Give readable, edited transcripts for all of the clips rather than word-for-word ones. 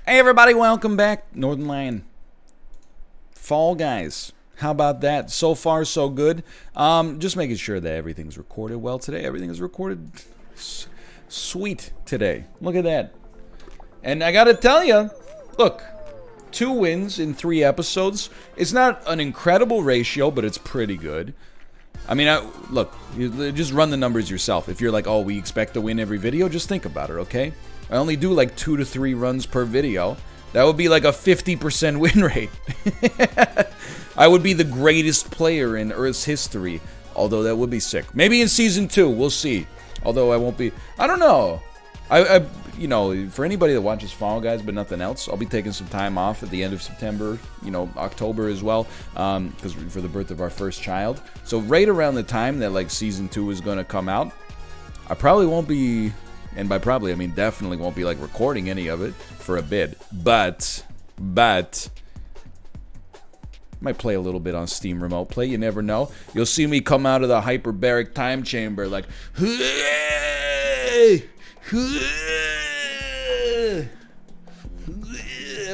Hey everybody, welcome back. Northernlion. Fall Guys. How about that? So far, so good. Just making sure that everything's recorded well today. Everything is recorded sweet today. Look at that. And I gotta tell you, look, 2 wins in 3 episodes. It's not an incredible ratio, but it's pretty good. I mean, look, you just run the numbers yourself. If you're like, oh, we expect to win every video, just think about it, okay? I only do like 2 to 3 runs per video. That would be like a 50% win rate. I would be the greatest player in Earth's history. Although that would be sick. Maybe in Season 2, we'll see. Although I won't be... I don't know. You know, for anybody that watches Fall Guys but nothing else, I'll be taking some time off at the end of September, you know, October as well, because for the birth of our first child. So right around the time that, like, Season 2 is going to come out, I probably won't be... And by probably, I mean definitely won't be, like, recording any of it for a bit. But, might play a little bit on Steam Remote Play, you never know. You'll see me come out of the hyperbaric time chamber like, I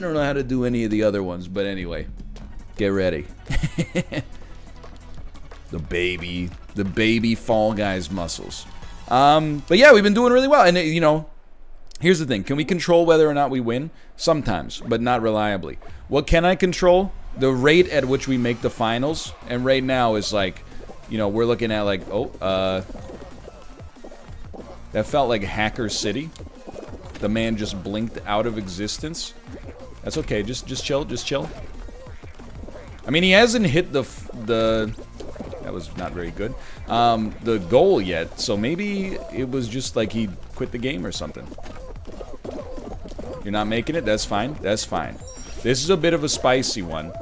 don't know how to do any of the other ones, but anyway, get ready. The baby Fall Guys muscles. But yeah, we've been doing really well. And, you know, here's the thing. Can we control whether or not we win? Sometimes, but not reliably. What can I control? The rate at which we make the finals. And right now is like, you know, we're looking at like, that felt like Hacker City. The man just blinked out of existence. That's okay. Just chill. Just chill. I mean, he hasn't hit the that was not very good. The goal yet, so maybe it was just like he quit the game or something. You're not making it? That's fine. That's fine. This is a bit of a spicy one.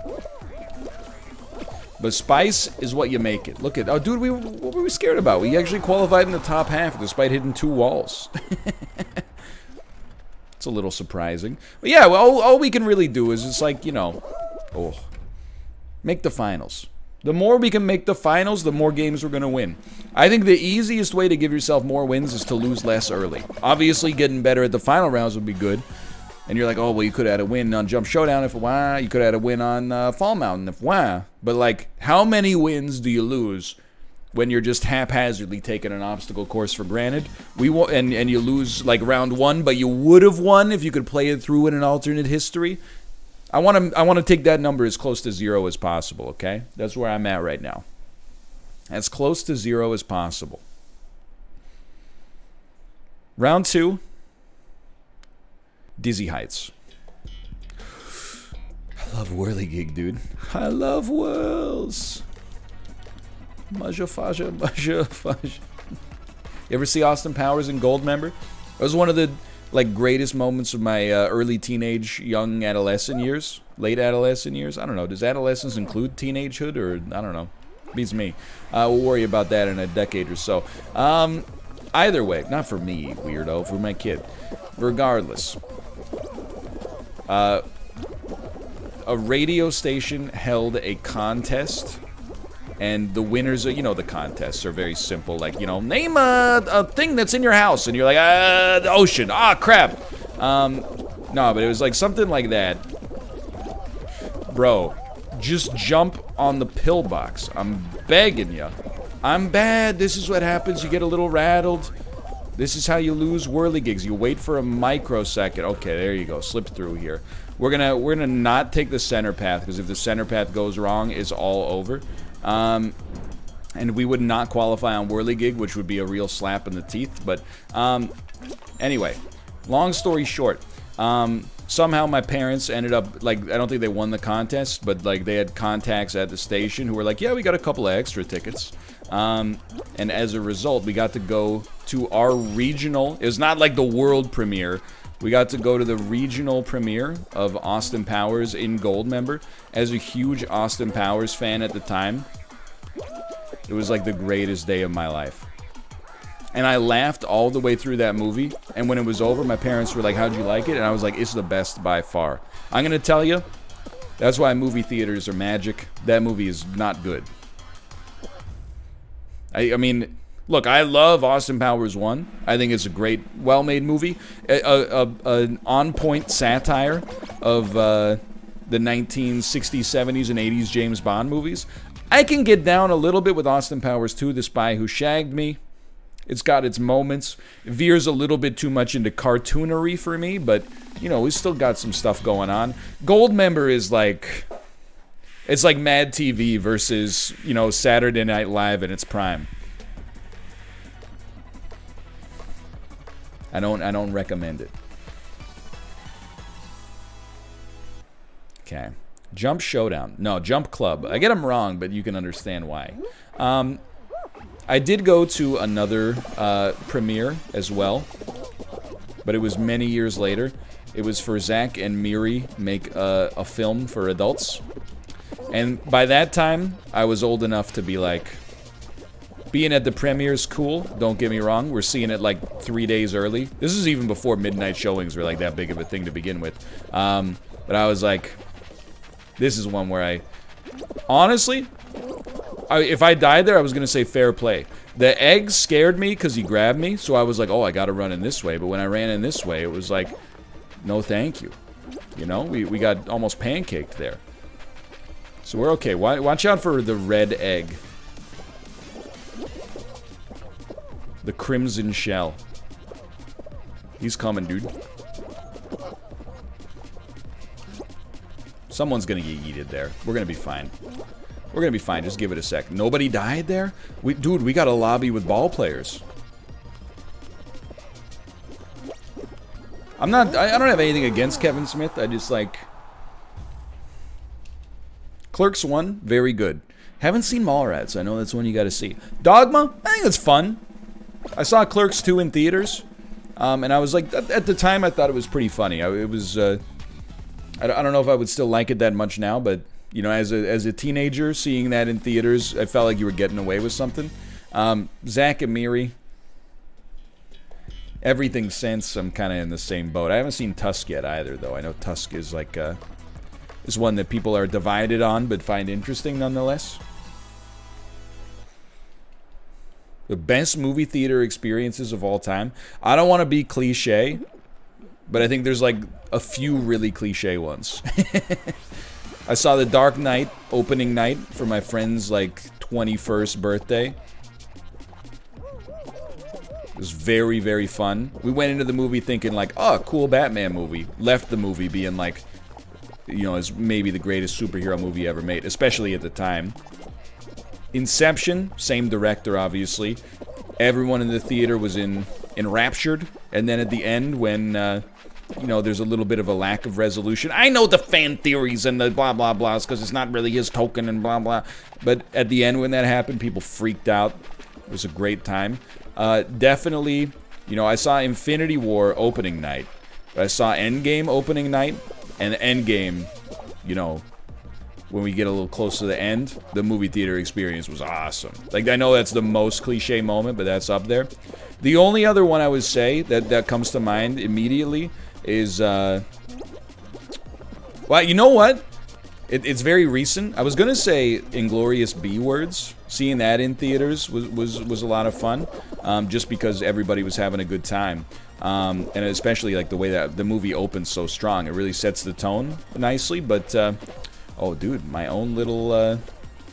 But spice is what you make it. Look at... Oh, dude, what were we scared about? We actually qualified in the top half despite hitting 2 walls. It's a little surprising. But yeah, well, all we can really do is just like, you know... make the finals. The more we can make the finals, the more games we're going to win. I think the easiest way to give yourself more wins is to lose less early. Obviously, getting better at the final rounds would be good. And you're like, oh, well, you could have had a win on Jump Showdown if wah. You could have had a win on Fall Mountain if wah. But, like, how many wins do you lose when you're just haphazardly taking an obstacle course for granted? And you lose, like, round 1, but you would have won if you could play it through in an alternate history? I want to take that number as close to 0 as possible, okay? That's where I'm at right now. As close to 0 as possible. Round 2. Dizzy Heights. I love whirligig, dude. I love whirls. Maja faja, maja faja. You ever see Austin Powers in Goldmember? That was one of the... like greatest moments of my early teenage, young adolescent years, late adolescent years. I don't know. Does adolescence include teenagehood, or I don't know? Beats me. We'll worry about that in a decade or so. Either way, not for me, weirdo, for my kid. Regardless, a radio station held a contest. And the winners, you know, the contests are very simple. Like, you know, name a thing that's in your house. And you're like, the ocean. Ah, crap. No, but it was like something like that. Bro, just jump on the pillbox. I'm begging you. I'm bad. This is what happens. You get a little rattled. This is how you lose whirligigs. You wait for a microsecond. Okay, there you go. Slip through here. We're gonna not take the center path, because if the center path goes wrong, it's all over. And we would not qualify on whirligig, which would be a real slap in the teeth. But anyway, long story short, somehow my parents ended up, like, I don't think they won the contest, but like they had contacts at the station who were like, yeah, we got a couple of extra tickets. And as a result, we got to go to our regional. It was not like the world premiere. We got to go to the regional premiere of Austin Powers in Goldmember. As a huge Austin Powers fan at the time, it was like the greatest day of my life. And I laughed all the way through that movie. And when it was over, my parents were like, how'd you like it? And I was like, it's the best by far. I'm going to tell you, that's why movie theaters are magic. That movie is not good. I mean, Look, I love Austin Powers 1. I think it's a great, well-made movie. An on-point satire of the 1960s, 70s, and 80s James Bond movies. I can get down a little bit with Austin Powers 2, The Spy Who Shagged Me. It's got its moments. It veers a little bit too much into cartoonery for me, but, you know, we still got some stuff going on. Goldmember is like... It's like Mad TV versus, you know, Saturday Night Live in its prime. I don't recommend it. Okay. Jump Showdown. No, Jump Club. I get them wrong, but you can understand why. I did go to another premiere as well, but it was many years later. It was for Zach and Miri make a film for adults. And by that time, I was old enough to be like, being at the premiere is cool, don't get me wrong. We're seeing it like 3 days early. This is even before midnight showings were like that big of a thing to begin with. But I was like, this is one where I... Honestly, if I died there, I was going to say fair play. The egg scared me because he grabbed me, so I was like, oh, I got to run in this way. But when I ran in this way, it was like, no thank you. You know, we got almost pancaked there. So we're okay. Watch out for the red egg. The crimson shell. He's coming, dude. Someone's gonna get yeeted there. We're gonna be fine. We're gonna be fine. Just give it a sec. Nobody died there? Dude, we got a lobby with ball players. I don't have anything against Kevin Smith. I just like... Clerks 1, very good. Haven't seen Mallrats. I know that's one you gotta see. Dogma, I think it's fun. I saw Clerks 2 in theaters, and I was like, at the time, I thought it was pretty funny. It was, I don't know if I would still like it that much now, but, you know, as a teenager, seeing that in theaters, I felt like you were getting away with something. Zach and Miri, everything since, I'm kind of in the same boat. I haven't seen Tusk yet either, though. I know Tusk is like, is one that people are divided on, but find interesting nonetheless. The best movie theater experiences of all time. I don't want to be cliche, but I think there's like a few really cliche ones. I saw The Dark Knight opening night for my friend's like 21st birthday. It was very, very fun. We went into the movie thinking like, oh, cool Batman movie. Left the movie being like, you know, it's maybe the greatest superhero movie ever made, especially at the time. Inception, same director, obviously. Everyone in the theater was enraptured. And then at the end, when, you know, there's a little bit of a lack of resolution. I know the fan theories and the blah, blah, blahs, because it's not really his token and blah, blah. But at the end, when that happened, people freaked out. It was a great time. Definitely, you know, I saw Infinity War opening night. I saw Endgame opening night. And Endgame, you know, when we get a little close to the end, the movie theater experience was awesome. Like, I know that's the most cliche moment, but that's up there. The only other one I would say that comes to mind immediately is, well, you know what? It's very recent. I was gonna say Inglourious B-Words. Seeing that in theaters was a lot of fun, just because everybody was having a good time. And especially like the way that the movie opens so strong. It really sets the tone nicely, but... oh, dude, my own little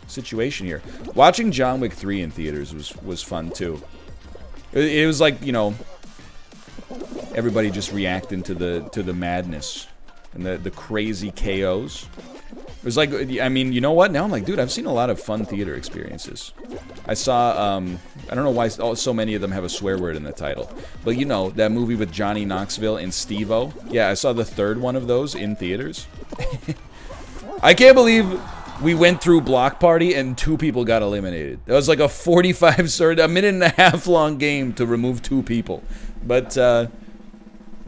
situation here. Watching John Wick 3 in theaters was fun, too. It was like, you know, everybody just reacting to the madness and the crazy KOs. It was like, I mean, you know what? Now I'm like, dude, I've seen a lot of fun theater experiences. I saw, I don't know why so many of them have a swear word in the title. But, you know, that movie with Johnny Knoxville and Steve-O. Yeah, I saw the third one of those in theaters. I can't believe we went through Block Party and 2 people got eliminated. That was like a a minute and a half long game to remove 2 people. But,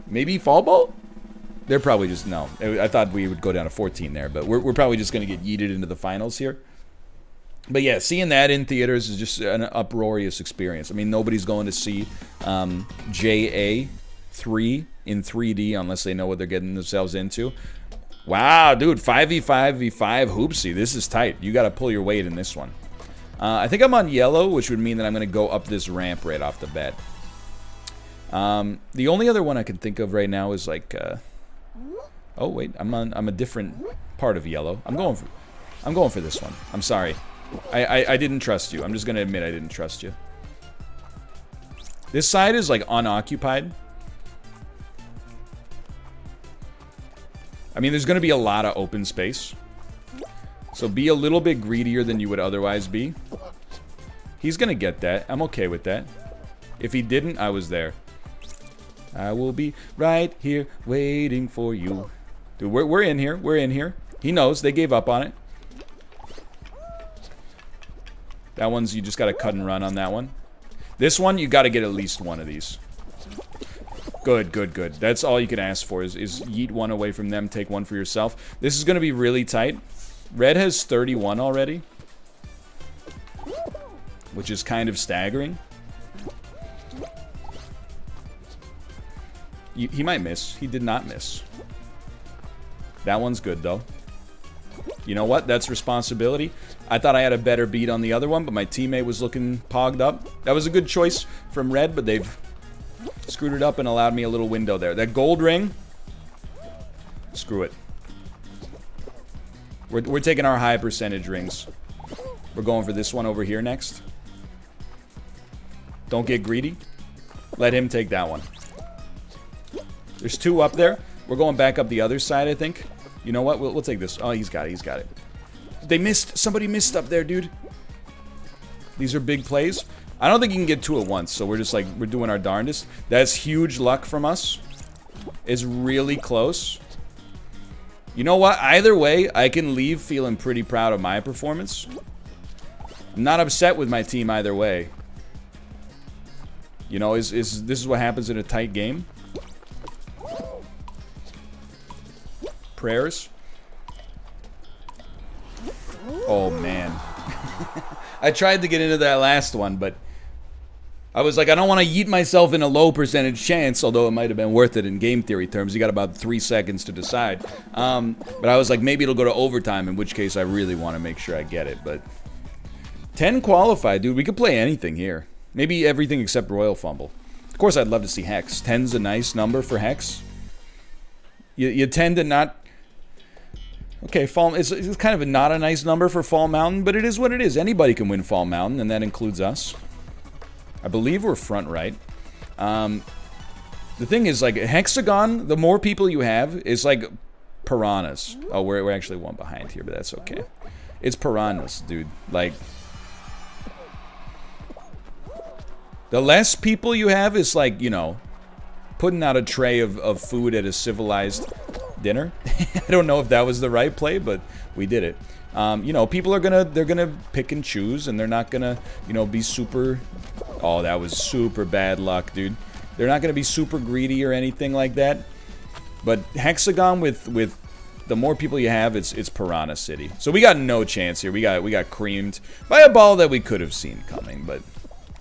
maybe Fall Ball? They're probably just, no. I thought we would go down to 14 there, but we're probably just going to get yeeted into the finals here. But yeah, seeing that in theaters is just an uproarious experience. I mean, nobody's going to see JA3 in 3D unless they know what they're getting themselves into. Wow, dude, 5v5v5 Hoopsie. This is tight. You got to pull your weight in this one. I think I'm on yellow, which would mean that I'm going to go up this ramp right off the bat. The only other one I can think of right now is like... oh, wait. I'm a different part of yellow. I'm going for this one. I'm sorry. I didn't trust you. I'm just going to admit I didn't trust you. This side is like unoccupied. I mean, there's going to be a lot of open space. So be a little bit greedier than you would otherwise be. He's going to get that. I'm okay with that. If he didn't, I was there. I will be right here waiting for you. Dude, we're in here. We're in here. He knows. They gave up on it. That one's, you just got to cut and run on that one. This one, you got to get at least one of these. Good, good, good. That's all you can ask for is yeet one away from them, take one for yourself. This is going to be really tight. Red has 31 already, which is kind of staggering. He might miss. He did not miss. That one's good, though. You know what? That's responsibility. I thought I had a better beat on the other one, but my teammate was looking pogged up. That was a good choice from Red, but they've screwed it up and allowed me a little window there. That gold ring, screw it. We're taking our high percentage rings. We're going for this one over here next. Don't get greedy. Let him take that one. There's two up there. We're going back up the other side, I think. You know what? We'll take this. Oh, he's got it. He's got it. They missed. Somebody missed up there, dude. These are big plays. I don't think you can get two at once, so we're just like, we're doing our darndest. That's huge luck from us. It's really close. You know what? Either way, I can leave feeling pretty proud of my performance. I'm not upset with my team either way. You know, this is what happens in a tight game. Prayers. Oh, man. I tried to get into that last one, but I was like, I don't want to yeet myself in a low percentage chance, although it might have been worth it in game theory terms. You got about 3 seconds to decide. But I was like, maybe it'll go to overtime, in which case I really want to make sure I get it. But 10 qualified, dude. We could play anything here. Maybe everything except Royal Fumble. Of course, I'd love to see Hex. 10's a nice number for Hex. You tend to not... Okay, Fall, it's kind of not a nice number for Fall Mountain, but it is what it is. Anybody can win Fall Mountain, and that includes us. I believe we're front right. The thing is, like, Hexagon, the more people you have, is like piranhas. Oh, we're actually one behind here, but that's okay. It's piranhas, dude. Like, the less people you have is like, you know, putting out a tray of food at a civilized dinner. I don't know if that was the right play, but we did it. You know, people are they're gonna pick and choose, and they're not gonna, you know, be super... Oh, that was super bad luck, dude. They're not gonna be super greedy or anything like that. But Hexagon, with the more people you have, it's Piranha City. So we got no chance here. We got creamed by a ball that we could have seen coming, but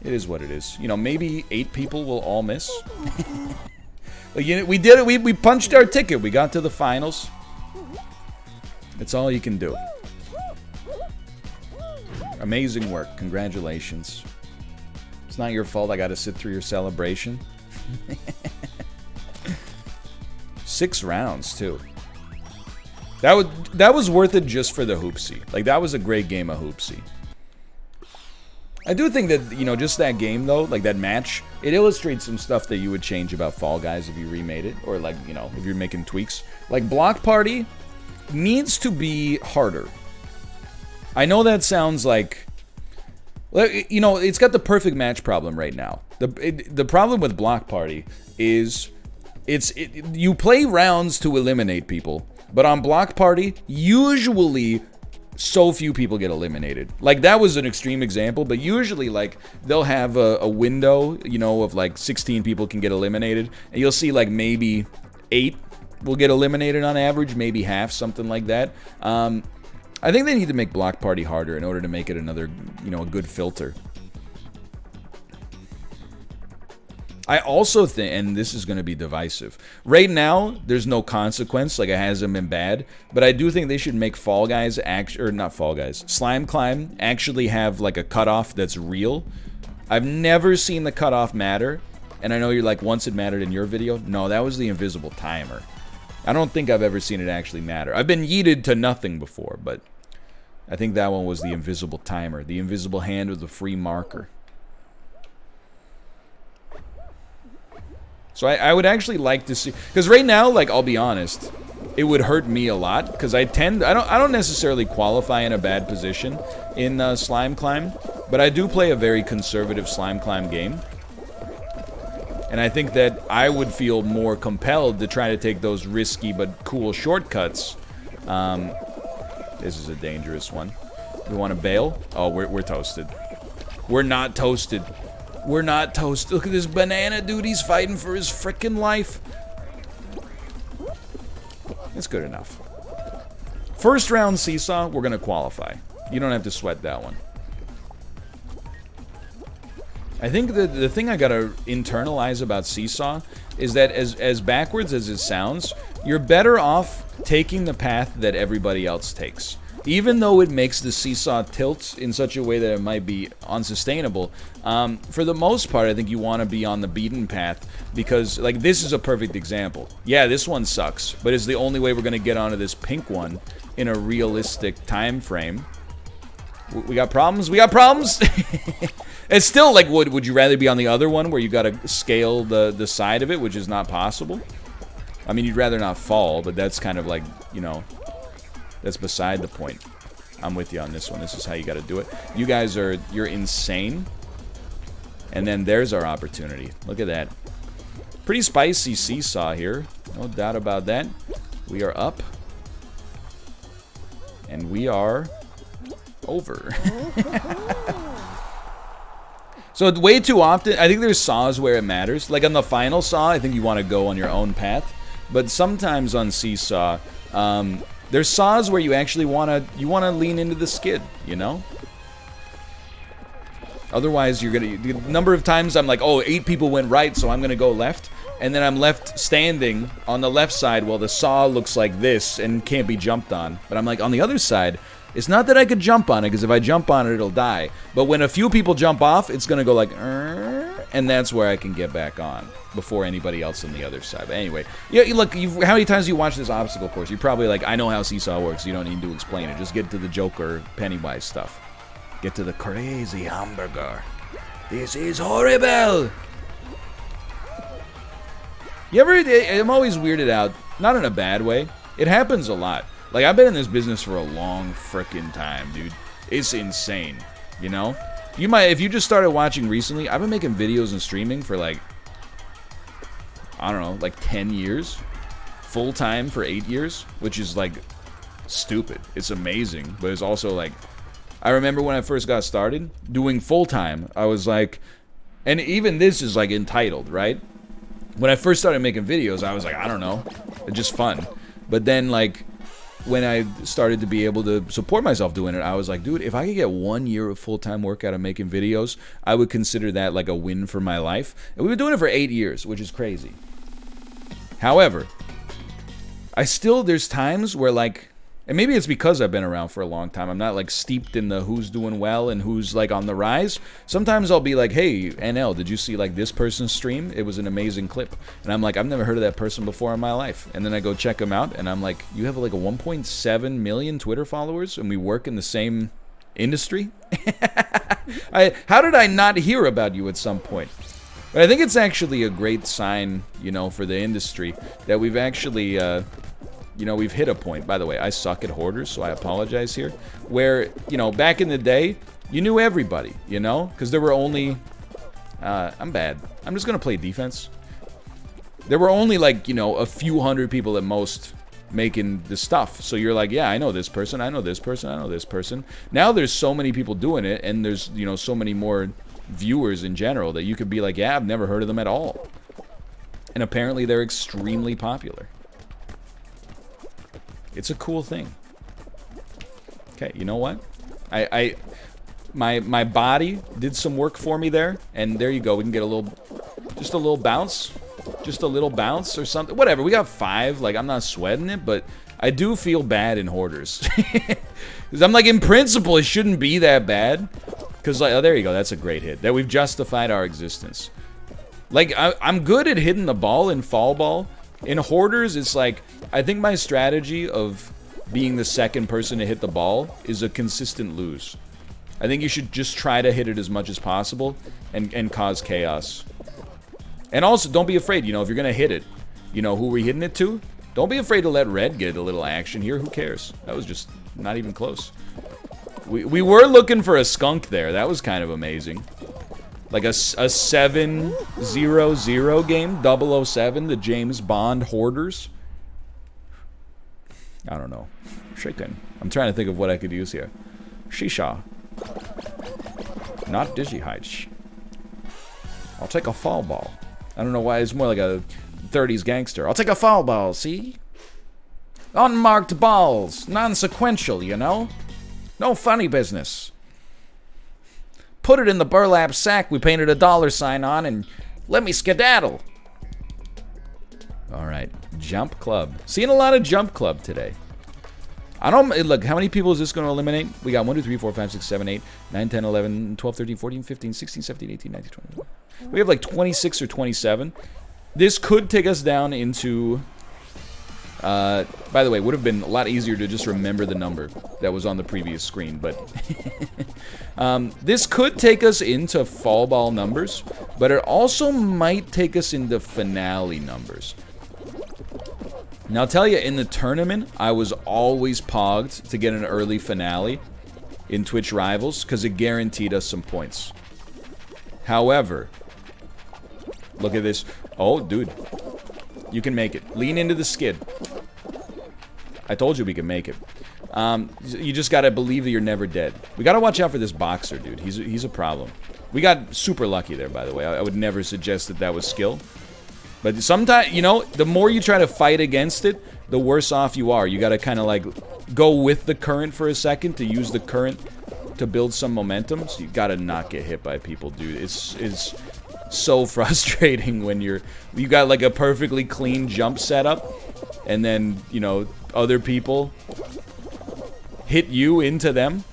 it is what it is. You know, maybe 8 people will all miss. But, you know, we did it. We punched our ticket. We got to the finals. It's all you can do. Amazing work. Congratulations. It's not your fault I got to sit through your celebration. 6 rounds, too. That was worth it just for the HOOPSIE. Like, that was a great game of HOOPSIE. I do think that, you know, just that game, though, like that match, it illustrates some stuff that you would change about Fall Guys if you remade it. Or, like, you know, if you're making tweaks. Like, Block Party needs to be harder. I know that sounds like... You know, it's got the perfect match problem right now. The problem with Block Party is... you play rounds to eliminate people. But on Block Party, usually... so few people get eliminated. Like, that was an extreme example, but usually, like, they'll have a window, you know, of, like, 16 people can get eliminated, and you'll see, like, maybe 8 will get eliminated on average, maybe half, something like that. I think they need to make Block Party harder in order to make it another, you know, a good filter. I also think, and this is going to be divisive, right now, there's no consequence, like it hasn't been bad, but I do think they should make Fall Guys, or not Fall Guys, Slime Climb actually have like a cutoff that's real. I've never seen the cutoff matter, and I know you're like, once it mattered in your video. No, that was the invisible timer. I don't think I've ever seen it actually matter. I've been yeeted to nothing before, but I think that one was the invisible timer, the invisible hand with the free marker. So I would actually like to see, because right now, like, I'll be honest, it would hurt me a lot, because I don't necessarily qualify in a bad position in Slime Climb, but I do play a very conservative Slime Climb game. And I think that I would feel more compelled to try to take those risky but cool shortcuts. This is a dangerous one. We want to bail? Oh, we're toasted. We're not toasted. We're not toasted. Look at this banana dude. He's fighting for his frickin' life. It's good enough. First round seesaw, we're going to qualify. You don't have to sweat that one. I think the thing I gotta internalize about seesaw is that as backwards as it sounds, you're better off taking the path that everybody else takes. Even though it makes the seesaw tilt in such a way that it might be unsustainable, for the most part, I think you want to be on the beaten path, because, like, this is a perfect example. Yeah, this one sucks, but it's the only way we're going to get onto this pink one in a realistic time frame. We got problems? We got problems? It's still, like, would you rather be on the other one where you got to scale the side of it, which is not possible? I mean, you'd rather not fall, but that's kind of like, you know, that's beside the point. I'm with you on this one. This is how you got to do it. You guys you're insane. And then there's our opportunity. Look at that. Pretty spicy seesaw here. No doubt about that. We are up. And we are over. So way too often, I think there's saws where it matters. Like on the final saw, I think you want to go on your own path. But sometimes on seesaw, there's saws where you actually want to lean into the skid, you know? Otherwise, you're gonna, the number of times I'm like, oh, 8 people went right, so I'm gonna go left, and then I'm left standing on the left side while the saw looks like this and can't be jumped on. But I'm like, on the other side, it's not that I could jump on it, because if I jump on it, it'll die. But when a few people jump off, it's gonna go like, and that's where I can get back on before anybody else on the other side. But anyway, yeah, look, how many times do you watch this obstacle course? You're probably like, I know how seesaw works. You don't need to explain it. Just get to the Joker Pennywise stuff. Get to the crazy hamburger. This is horrible. You ever? I'm always weirded out, not in a bad way. It happens a lot. Like, I've been in this business for a long frickin' time, dude. It's insane, you know? You might, if you just started watching recently, I've been making videos and streaming for like, I don't know, like 10 years. Full-time for 8 years, which is like stupid. It's amazing, but it's also like, I remember when I first got started doing full-time, I was like, and even this is like entitled, right? When I first started making videos, I was like, I don't know, it's just fun. But then, like, when I started to be able to support myself doing it, I was like, dude, if I could get 1 year of full-time work out of making videos, I would consider that like a win for my life. And we've been doing it for 8 years, which is crazy. However, there's times where, like, and maybe it's because I've been around for a long time, I'm not like steeped in the who's doing well and who's like on the rise. Sometimes I'll be like, hey, NL, did you see like this person's stream? It was an amazing clip. And I'm like, I've never heard of that person before in my life. And then I go check them out and I'm like, you have like a 1.7 million Twitter followers and we work in the same industry? How did I not hear about you at some point? But I think it's actually a great sign, you know, for the industry that we've actually, you know, we've hit a point. By the way, I suck at hoarders, so I apologize here. Where, you know, back in the day, you knew everybody, you know? Because there were only... I'm bad. I'm just going to play defense. There were only, like, you know, a few hundred people at most making the stuff. So you're like, yeah, I know this person, I know this person, I know this person. Now there's so many people doing it, and there's, you know, so many more viewers in general that you could be like, yeah, I've never heard of them at all. And apparently they're extremely popular. It's a cool thing. Okay, you know what? My body did some work for me there, and there you go. We can get a little Just a little bounce. Just a little bounce or something. Whatever, we got 5. Like, I'm not sweating it, but I do feel bad in hoarders. Because I'm like, in principle, it shouldn't be that bad. Because, like, oh, there you go. That's a great hit. That we've justified our existence. Like, I'm good at hitting the ball in fall ball. In hoarders, it's like, I think my strategy of being the second person to hit the ball is a consistent lose. I think you should just try to hit it as much as possible and cause chaos. And also, don't be afraid, you know, if you're going to hit it, you know, who we're hitting it to? Don't be afraid to let red get a little action here. Who cares? That was just not even close. We were looking for a skunk there. That was kind of amazing. Like a 7-0-0 game, 007, the James Bond Hoarders. I don't know. Shaken. I'm trying to think of what I could use here. Shisha. Not dizzy heights. I'll take a fall ball. I don't know why, it's more like a 30s gangster. I'll take a fall ball, see? Unmarked balls. Non-sequential, you know? No funny business. Put it in the burlap sack we painted a $ on and let me skedaddle. Alright, Jump Club. Seeing a lot of Jump Club today. I don't, look, how many people is this going to eliminate? We got 1, 2, 3, 4, 5, 6, 7, 8, 9, 10, 11, 12, 13, 14, 15, 16, 17, 18, 19, 20. We have like 26 or 27. This could take us down into... by the way, it would have been a lot easier to just remember the number that was on the previous screen, but... this could take us into fall ball numbers, but it also might take us into finale numbers. Now, I'll tell you, in the tournament, I was always pogged to get an early finale in Twitch Rivals, because it guaranteed us some points. However, look at this. Oh, dude. You can make it. Lean into the skid. I told you we can make it. You just gotta believe that you're never dead. We gotta watch out for this boxer, dude. He's a problem. We got super lucky there, by the way. I would never suggest that that was skill. But sometimes, you know, the more you try to fight against it, the worse off you are. You gotta kind of like go with the current for a second to use the current to build some momentum. So you gotta not get hit by people, dude. It's so frustrating when you got like a perfectly clean jump setup, and then, you know, other people hit you into them.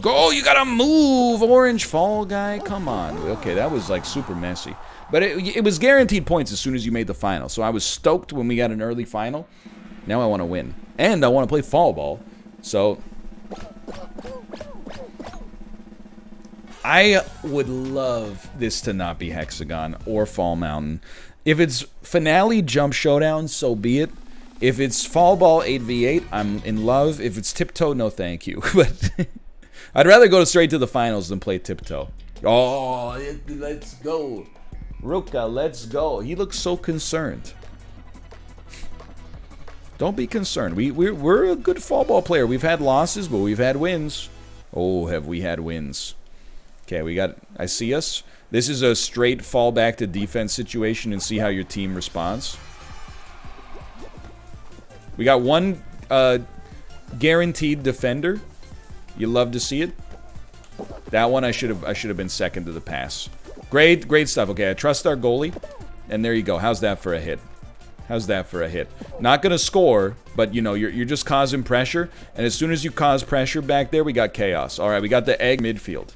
Go, you gotta move, orange fall guy. Come on. Okay, that was like super messy. But it was guaranteed points as soon as you made the final. So I was stoked when we got an early final. Now I want to win. And I want to play fall ball. So I would love this to not be Hexagon or Fall Mountain. If it's finale jump showdown, so be it. If it's fall ball 8v8, I'm in love. If it's tiptoe, no thank you. But I'd rather go straight to the finals than play tiptoe. Oh, let's go. Ruka, let's go. He looks so concerned. Don't be concerned. We're a good fall ball player. We've had losses, but we've had wins. Oh, have we had wins. Okay, we got... I see us. This is a straight fall back to defense situation and see how your team responds. We got one guaranteed defender. You love to see it. That one I should have been second to the pass. Great stuff. Okay, I trust our goalie. And there you go. How's that for a hit? How's that for a hit? Not gonna score, but you know, you're just causing pressure. And as soon as you cause pressure back there, we got chaos. Alright, we got the egg midfield.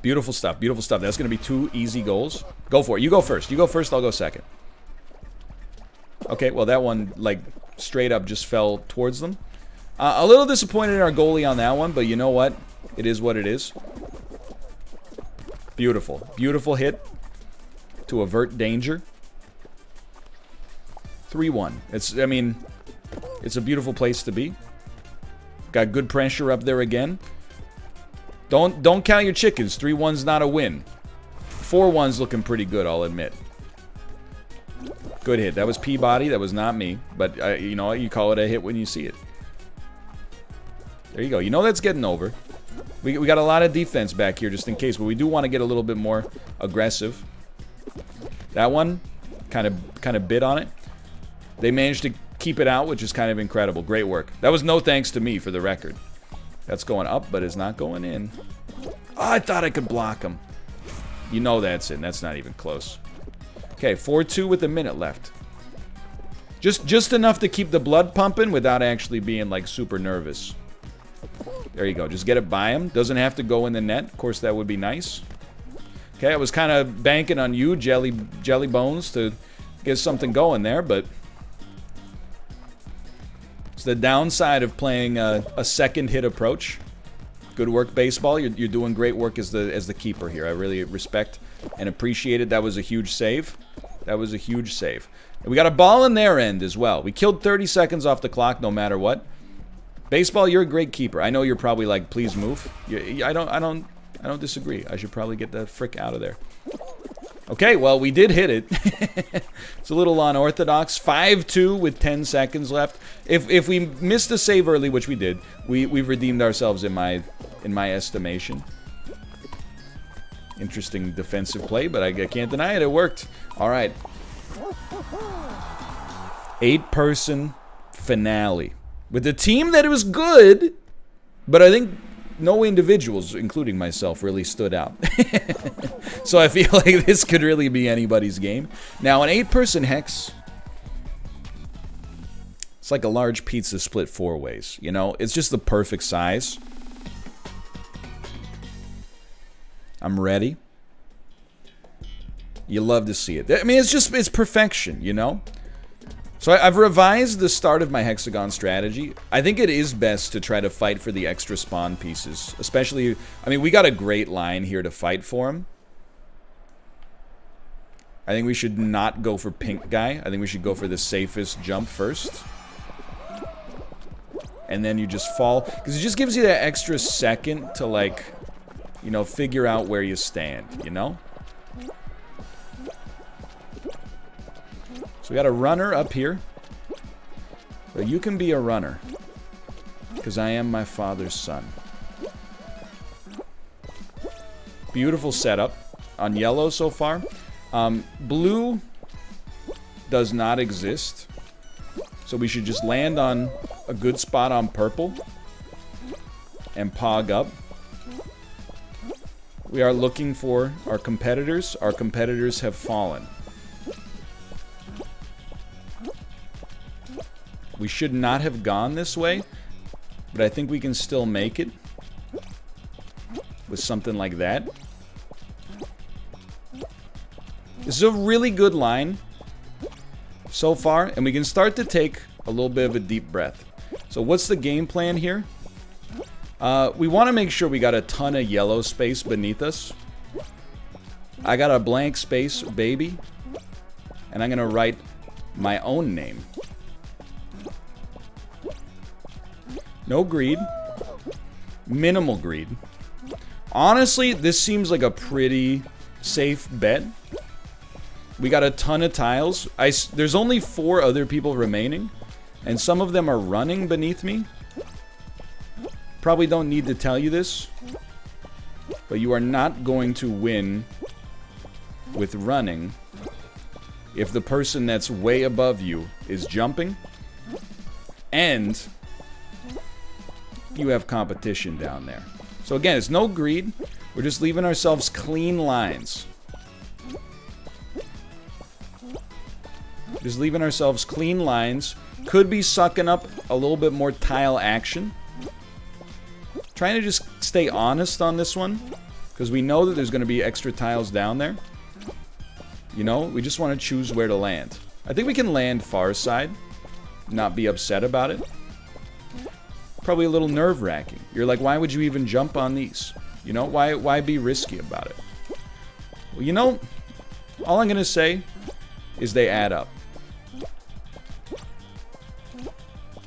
Beautiful stuff, beautiful stuff. That's gonna be 2 easy goals. Go for it. You go first. You go first, I'll go second. Okay, well that one, like, straight up just fell towards them. A little disappointed in our goalie on that one, but you know what? It is what it is. Beautiful. Beautiful hit to avert danger. 3-1. I mean, it's a beautiful place to be. Got good pressure up there again. Don't count your chickens. 3-1's not a win. 4-1's looking pretty good, I'll admit. Good hit. That was Peabody. That was not me. But, you know, you call it a hit when you see it. There you go. You know that's getting over. We got a lot of defense back here just in case, but we do want to get a little bit more aggressive. That one kind of bit on it. They managed to keep it out, which is kind of incredible. Great work. That was no thanks to me, for the record. That's going up, but it's not going in. Oh, I thought I could block him. You know that's in. That's not even close. Okay, 4-2 with a minute left. Just enough to keep the blood pumping without actually being, like, super nervous. There you go. Just get it by him. Doesn't have to go in the net. Of course, that would be nice. Okay, I was kind of banking on you, Jelly Bones, to get something going there, but it's the downside of playing a second hit approach. Good work, baseball. You're doing great work as the keeper here. I really respect and appreciate it. That was a huge save. That was a huge save. And we got a ball in their end as well. We killed 30 seconds off the clock, no matter what. Baseball, you're a great keeper. I know you're probably like, please move. I don't disagree. I should probably get the frick out of there. Okay, well, we did hit it. It's a little unorthodox. 5-2 with 10 seconds left. If we missed a save early, which we did, we've redeemed ourselves in my estimation. Interesting defensive play, but I can't deny it. It worked. All right. 8-person finale. With a team that was good, but I think no individuals, including myself, really stood out. So I feel like this could really be anybody's game. Now, an 8-person hex, it's like a large pizza split 4 ways, you know? It's just the perfect size. I'm ready. You love to see it. I mean, it's perfection, you know? So I've revised the start of my hexagon strategy. I think it is best to try to fight for the extra spawn pieces. Especially, I mean, we got a great line here to fight for them. I think we should not go for pink guy. I think we should go for the safest jump first. And then you just fall. Because it just gives you that extra second to, like, you know, figure out where you stand, you know? So we got a runner up here. But you can be a runner. Because I am my father's son. Beautiful setup on yellow so far. Blue does not exist. So we should just land on a good spot on purple. And pog up. We are looking for our competitors. Our competitors have fallen. We should not have gone this way, but I think we can still make it with something like that. This is a really good line so far, and we can start to take a little bit of a deep breath. So what's the game plan here? We want to make sure we got a ton of yellow space beneath us. I got a blank space, baby, and I'm going to write my own name. No greed. Minimal greed. Honestly, this seems like a pretty safe bet. We got a ton of tiles. There's only 4 other people remaining. And some of them are running beneath me. Probably don't need to tell you this. But you are not going to win with running if the person that's way above you is jumping. And you have competition down there. So again, it's no greed. We're just leaving ourselves clean lines. Just leaving ourselves clean lines. Could be sucking up a little bit more tile action. Trying to just stay honest on this one. Because we know that there's going to be extra tiles down there. You know, we just want to choose where to land. I think we can land far side. Not be upset about it. Probably a little nerve-wracking. You're like, why would you even jump on these? You know, why be risky about it? Well, you know, all I'm going to say is they add up.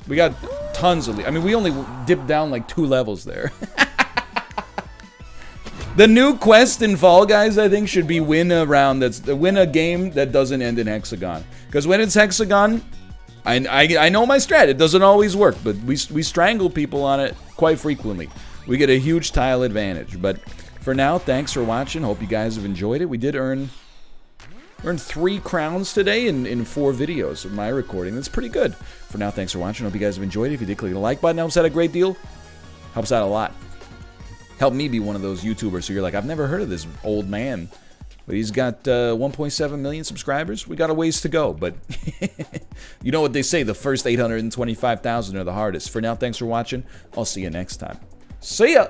We got tons of... I mean, we only dipped down like 2 levels there. The new quest in Fall Guys, I think, should be win a game that doesn't end in hexagon. Because when it's hexagon... I know my strat. It doesn't always work, but we strangle people on it quite frequently. We get a huge tile advantage. But for now, thanks for watching. Hope you guys have enjoyed it. We did earn 3 crowns today in 4 videos of my recording. That's pretty good. For now, thanks for watching. Hope you guys have enjoyed it. If you did, click the like button. Helps out a great deal. Helps out a lot. Help me be one of those YouTubers who you're like, I've never heard of this old man But he's got 1.7 million subscribers. We got a ways to go, but you know what they say, the first 825,000 are the hardest. For now, thanks for watching. I'll see you next time. See ya!